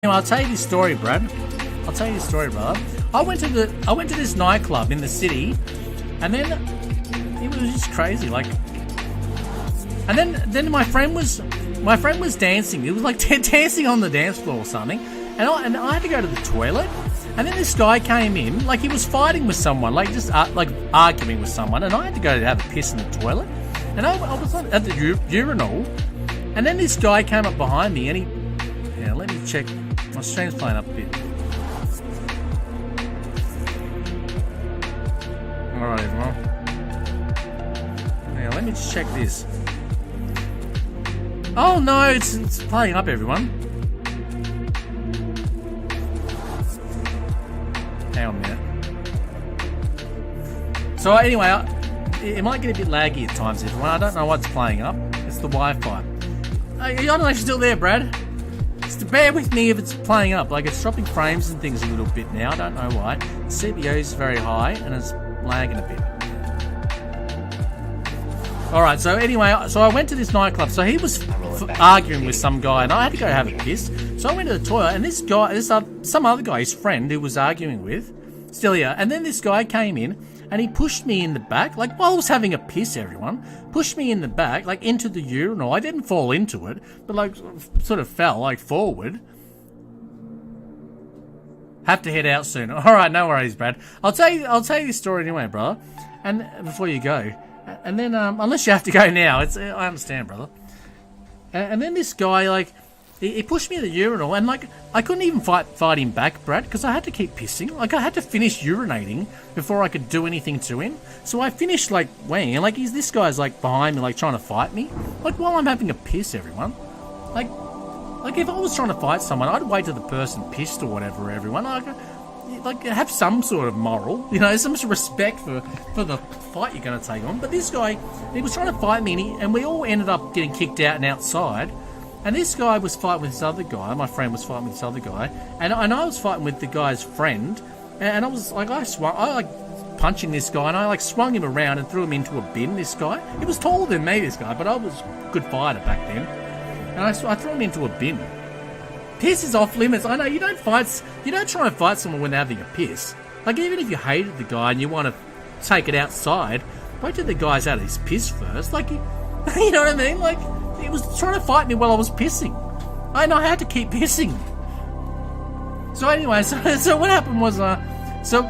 Anyway, I'll tell you this story, Brad. I'll tell you this story, brother. I went to this nightclub in the city, and then it was just crazy. Like, and then my friend was dancing. It was like dancing on the dance floor or something. And I had to go to the toilet. And then this guy came in, like he was fighting with someone, like just like arguing with someone. And I had to go to have a piss in the toilet. And I was at the urinal. And then this guy came up behind me, and let me check. My stream's playing up a bit. Alright, everyone. Now, let me just check this. Oh no, it's playing up, everyone. Hang on a minute. So anyway, it might get a bit laggy at times, everyone. I don't know what's playing up. It's the Wi-Fi. I don't know if you're still there, Brad. Just bear with me if it's playing up. Like, it's dropping frames and things a little bit now. I don't know why. The CPU is very high and it's lagging a bit. Alright, so anyway, so I went to this nightclub. So he was arguing with some guy and I had to go have a piss. So I went to the toilet and this guy, some other guy, his friend who was arguing with, still here. And then this guy came in and he pushed me in the back, like while I was having a piss, everyone. Pushed me in the back, like into the urinal. I didn't fall into it, but like sort of fell, like forward. Have to head out soon. Alright, no worries, Brad. I'll tell you this story anyway, brother. And before you go. And then, unless you have to go now, I understand, brother. And then this guy, like, he pushed me in the urinal, and like, I couldn't even fight him back, Brad, because I had to keep pissing. Like, I had to finish urinating before I could do anything to him. So I finished, like, weighing, and like, this guy's like behind me, like, trying to fight me. Like, while I'm having a piss, everyone. Like if I was trying to fight someone, I'd wait till the person pissed or whatever, everyone. Like have some sort of moral, you know, some sort of respect for the fight you're going to take on. But this guy, he was trying to fight me, and we all ended up getting kicked out and outside. And this guy was fighting with this other guy. My friend was fighting with this other guy, and I was fighting with the guy's friend. And I was like, I like punching this guy, and I like swung him around and threw him into a bin. This guy, he was taller than me, this guy, but I was a good fighter back then. And I threw him into a bin. Piss is off limits. I know you don't try and fight someone when they're having a piss. Like, even if you hated the guy and you want to take it outside, wait till the guy's out of his piss first. Like, you know what I mean? Like, he was trying to fight me while I was pissing. I know I had to keep pissing. So anyway, so what happened was, so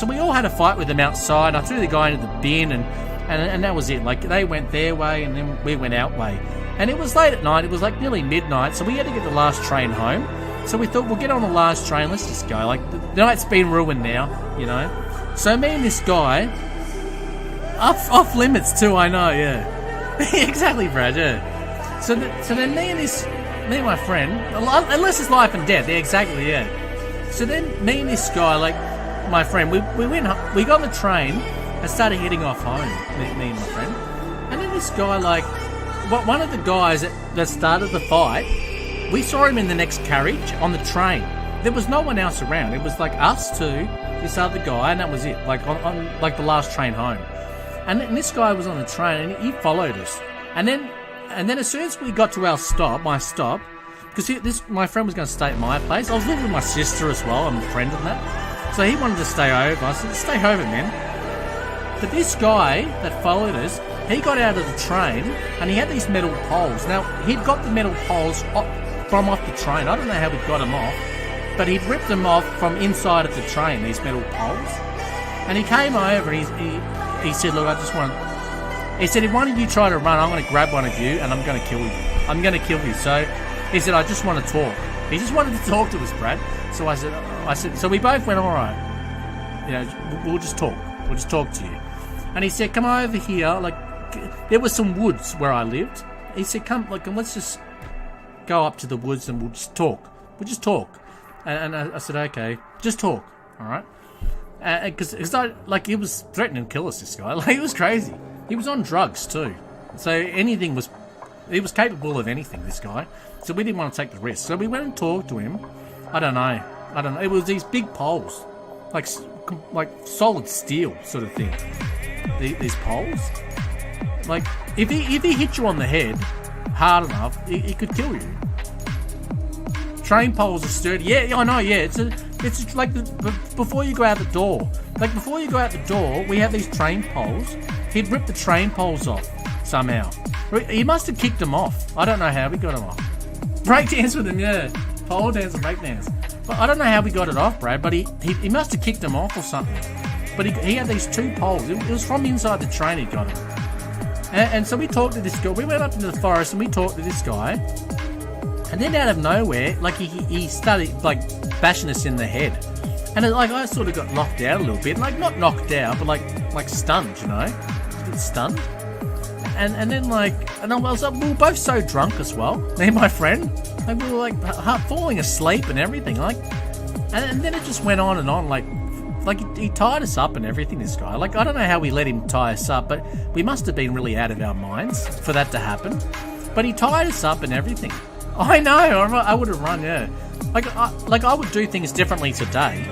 we all had a fight with him outside. I threw the guy into the bin, and that was it. Like, they went their way, and then we went our way. And it was late at night. It was like nearly midnight, so we had to get the last train home. So we thought, we'll get on the last train. Let's just go. Like, the night's been ruined now, you know. So me and this guy, off limits too. I know, yeah. Exactly, Brad. Yeah. So then me and my friend, unless it's life and death, yeah, exactly, yeah. So then me and this guy, like my friend, we got on the train and started heading off home. Me and my friend, and then this guy, like, one of the guys that started the fight, we saw him in the next carriage on the train. There was no one else around. It was like us two, this other guy, and that was it. Like on like the last train home. And this guy was on the train, and he followed us. And then as soon as we got to my stop, because my friend was going to stay at my place. I was living with my sister as well. I'm a friend of that. So he wanted to stay over. I said, stay over, man. But this guy that followed us, he got out of the train and he had these metal poles. Now, he'd got the metal poles from off the train. I don't know how he got them off, but he'd ripped them off from inside of the train, these metal poles. And he came over and he said, look, he said, if one of you try to run, I'm going to grab one of you and I'm going to kill you. I'm going to kill you. So he said, I just want to talk. He just wanted to talk to us, Brad. So I said, so we both went, all right, you know, we'll just talk. We'll just talk to you. And he said, come over here. Like, there was some woods where I lived. He said, come, like, let's just go up to the woods and we'll just talk. We'll just talk. And I said, okay, just talk, all right? Because he was threatening to kill us, this guy. Like, he was crazy. He was on drugs too. So he was capable of anything, this guy. So we didn't want to take the risk. So we went and talked to him. I don't know. It was these big poles, like solid steel sort of thing. These poles. Like, if he hit you on the head hard enough, he could kill you. train poles are sturdy. Yeah, I know. Yeah, it's like before you go out the door. Like before you go out the door, we have these train poles. He'd ripped the train poles off somehow. He must have kicked them off. I don't know how we got them off. Breakdance with him, yeah. Pole dance and breakdance. But I don't know how we got it off, Brad. But he must have kicked them off or something. But he had these 2 poles. It was from inside the train he got them. And so we talked to this guy. We went up into the forest and we talked to this guy. And then out of nowhere, like he started like bashing us in the head. And like I sort of got knocked out a little bit. Like not knocked out, but like stunned, you know? A bit stunned. And then and I was like, we were both so drunk as well. Me and my friend. Like we were like falling asleep and everything. Like, and then it just went on and on. Like he tied us up and everything, this guy. Like, I don't know how we let him tie us up, but we must have been really out of our minds for that to happen. But he tied us up and everything. I know, I would have run, yeah. Like I would do things differently today,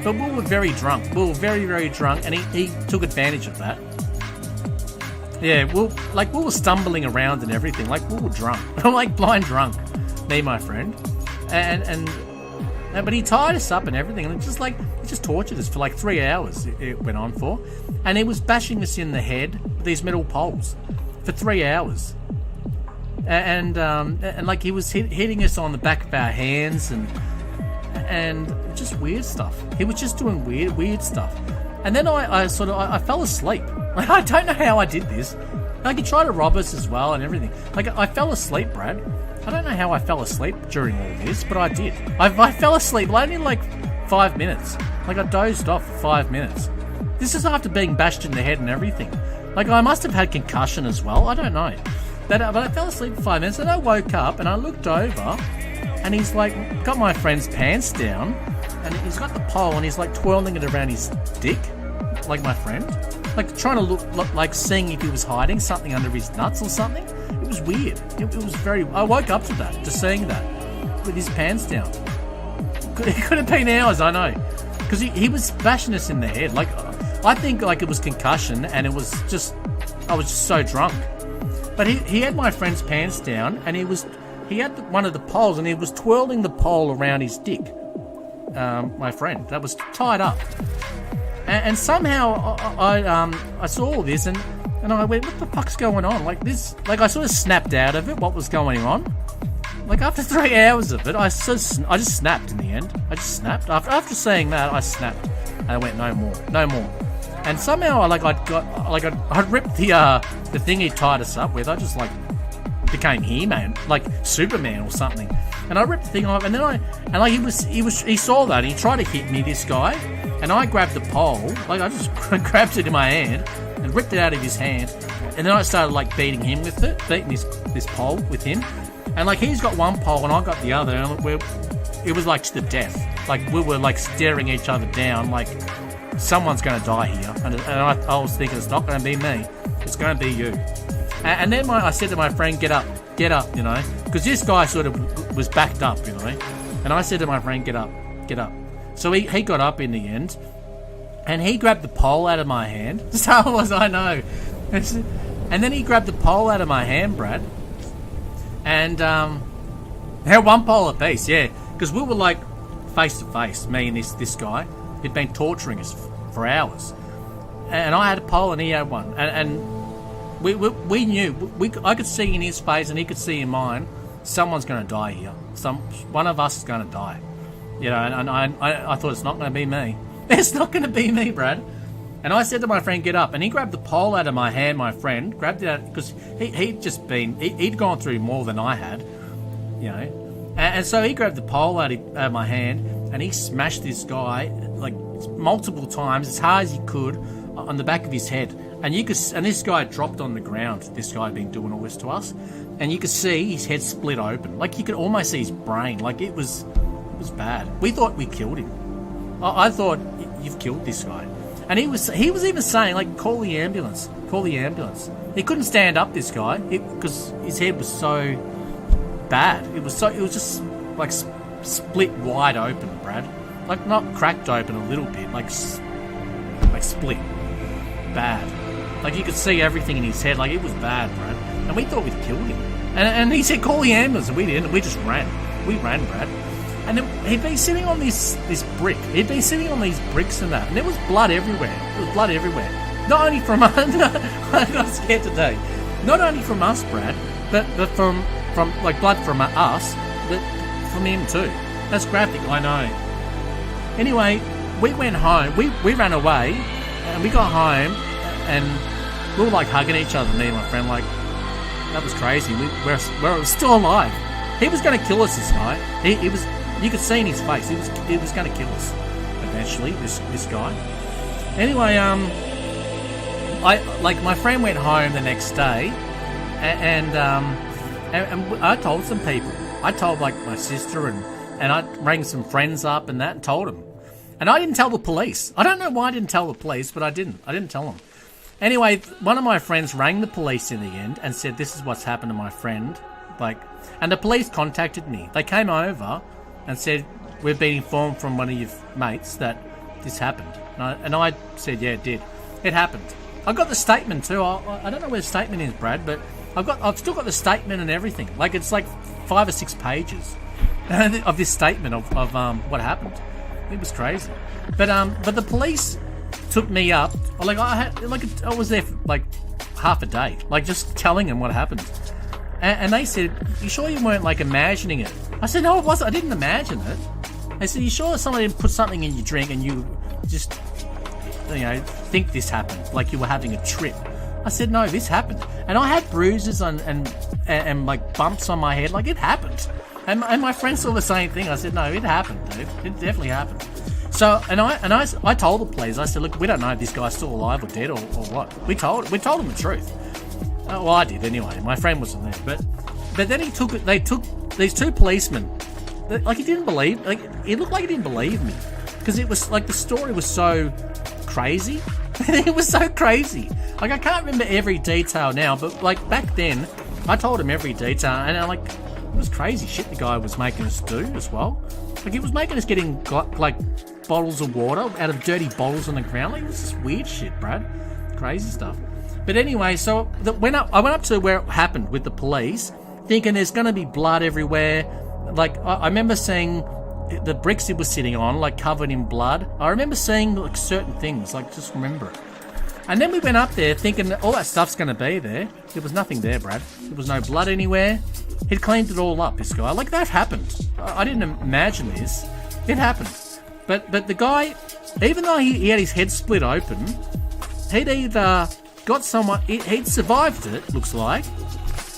but we were very drunk. We were very, very drunk, and he took advantage of that. Yeah, we were stumbling around and everything. Like, we were drunk. Like, blind drunk. Me and my friend. But he tied us up and everything, and it just tortured us for like 3 hours. It went on for, and he was bashing us in the head with these metal poles for 3 hours, and like he was hitting us on the back of our hands and just weird stuff. He was just doing weird stuff, and then I fell asleep. Like, I don't know how I did this. Like, he tried to rob us as well and everything. Like, I fell asleep, Brad. I don't know how I fell asleep during all this, but I did. I fell asleep only like 5 minutes. Like, I dozed off for 5 minutes. This is after being bashed in the head and everything. Like, I must have had concussion as well. I don't know. But I fell asleep for 5 minutes, and I woke up, and I looked over, and he's like, got my friend's pants down, and he's got the pole, and he's like twirling it around his dick, like my friend. Like, trying to look like seeing if he was hiding something under his nuts or something. It was weird. It was very... I woke up to that, to seeing that, with his pants down. It could have been hours, I know. Because he was bashing us in the head. Like, I think like it was concussion, and it was just... I was just so drunk. But he had my friend's pants down, and he had one of the poles, and he was twirling the pole around his dick. My friend. That was tied up. And somehow I saw all this, and I went, what the fuck's going on? Like this, like I sort of snapped out of it, what was going on. Like after 3 hours of it, I just snapped in the end. I just snapped. After saying that, I snapped. And I went, no more. And somehow I'd ripped the thing he tied us up with. I just like became He-Man, like Superman or something. And I ripped the thing off, and then he saw that, and he tried to hit me, this guy. And I grabbed the pole, like I just grabbed it in my hand and ripped it out of his hand. And then I started like beating him with it, beating this pole with him. And like he's got one pole and I got the other, and it was like to the death. Like we were like staring each other down, like someone's going to die here. And I was thinking, it's not going to be me, it's going to be you. And then I said to my friend, get up, you know, because this guy sort of was backed up, you know. And I said to my friend, get up. So he got up in the end, and he grabbed the pole out of my hand. Star Wars, I know. And then he grabbed the pole out of my hand, Brad. And they had one pole apiece, yeah, because we were like face to face, me and this guy. He'd been torturing us for hours, and I had a pole and he had one, and we knew. I could see in his face and he could see in mine. Someone's going to die here. One of us is going to die. You know, and I thought, it's not going to be me. It's not going to be me, Brad. And I said to my friend, get up. And he grabbed the pole out of my hand, my friend. Grabbed it out, because he'd gone through more than I had, you know. And so he grabbed the pole out of my hand, and he smashed this guy, like, multiple times, as hard as he could, on the back of his head. And this guy dropped on the ground. This guy had been doing all this to us. And you could see his head split open. Like, you could almost see his brain. Like, it was bad. We thought we killed him. I thought, you've killed this guy. And he was even saying, like, call the ambulance. He couldn't stand up, this guy, because his head was so bad. It was just like split wide open, Brad. Like, not cracked open a little bit, like split. Bad. Like, you could see everything in his head. Like, it was bad, Brad. And we thought we'd killed him. And he said, call the ambulance, and we didn't. We just ran. We ran, Brad. And then he'd been sitting on this brick. He'd been sitting on these bricks and that, and there was blood everywhere. There was blood everywhere. Not only from us, I got scared today. Not only from us, Brad, but from like blood from us, but from him too. That's graphic, I know. Anyway, we went home. We ran away, and we got home, and we were like hugging each other, me and my friend. Like, that was crazy. We're still alive. He was going to kill us, this guy. He was. You could see in his face. He was going to kill us eventually. This guy. Anyway, my friend went home the next day, and I told some people. I told like my sister and I rang some friends up and that and told them. And I didn't tell the police. I don't know why I didn't tell the police, but I didn't. I didn't tell them. Anyway, one of my friends rang the police in the end and said, "This is what's happened to my friend." And the police contacted me. They came over and said, "We've been informed from one of your mates that this happened." And I said, "Yeah, it did. It happened." I got the statement too. I don't know where the statement is, Brad, but I've still got the statement and everything. Like, it's like 5 or 6 pages of this statement of what happened. It was crazy. But the police took me up. Like, I was there for like half a day, like just telling them what happened. And they said, "You sure you weren't like imagining it?" I said, "No, it wasn't. I didn't imagine it." They said, "You sure somebody put something in your drink and you just, think this happened, like you were having a trip?" I said, "No, this happened." And I had bruises and like bumps on my head. Like, it happened. And my friend saw the same thing. I said, "No, it happened, dude. It definitely happened." So, I told the police. I said, "Look, we don't know if this guy's still alive or dead or what." We told him the truth. Well, I did anyway. My friend wasn't there, but then they took these 2 policemen. Like, he didn't believe. Like, it looked like he didn't believe me, because it was like the story was so crazy. It was so crazy. Like, I can't remember every detail now, but like back then, I told him every detail, and it was crazy shit the guy was making us do as well. Like, he was making us getting like bottles of water out of dirty bottles on the ground. Like, it was just weird shit, Brad. Crazy stuff. But anyway, so I went up to where it happened with the police, thinking there's going to be blood everywhere. Like, I remember seeing the bricks it was sitting on, like, covered in blood. I remember seeing like certain things, like, just remember it. And then we went up there thinking that all that stuff's going to be there. There was nothing there, Brad. There was no blood anywhere. He'd cleaned it all up, this guy. Like, that happened. I didn't imagine this. It happened. But the guy, even though he had his head split open, he'd either got someone, he'd survived it, looks like,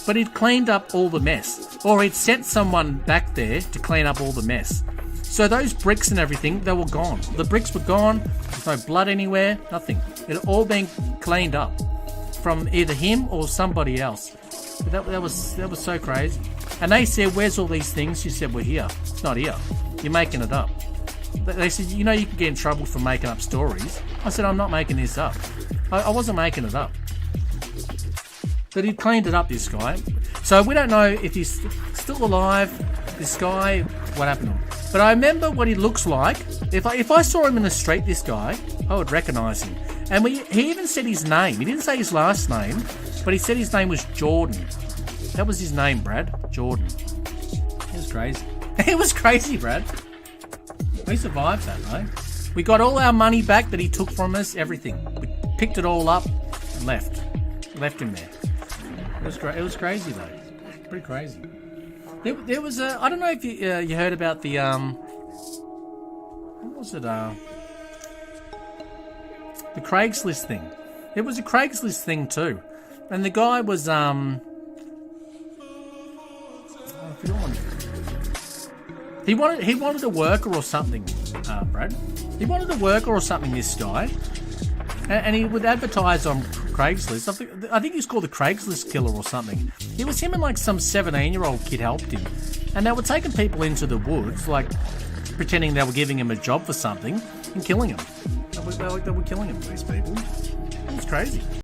but he'd cleaned up all the mess. Or he'd sent someone back there to clean up all the mess. So those bricks and everything, they were gone. The bricks were gone. There's no blood anywhere. Nothing. It had all been cleaned up from either him or somebody else. That was so crazy. And they said, "Where's all these things?" She said, "We're here." It's not here. You're making it up. They said, "You can get in trouble for making up stories." I said, "I'm not making this up. I wasn't making it up." But he'd cleaned it up, this guy. So we don't know if he's still alive, this guy, what happened to him. But I remember what he looks like. If I saw him in the street, this guy, I would recognise him. And he even said his name. He didn't say his last name, but he said his name was Jordan. That was his name, Brad. Jordan. It was crazy. It was crazy, Brad. We survived that, though. We got all our money back that he took from us, everything. We picked it all up and left. Left him there. It was crazy, though. Pretty crazy. There was a... I don't know if you heard about the... what was it? The Craigslist thing. It was a Craigslist thing, too. And the guy was... He wanted a worker or something, Brad. He wanted a worker or something, this guy. And he would advertise on Craigslist. I think he was called the Craigslist Killer or something. It was him and like some 17-year-old kid helped him. And they were taking people into the woods, like pretending they were giving him a job for something and killing him. They were killing him, these people. It was crazy.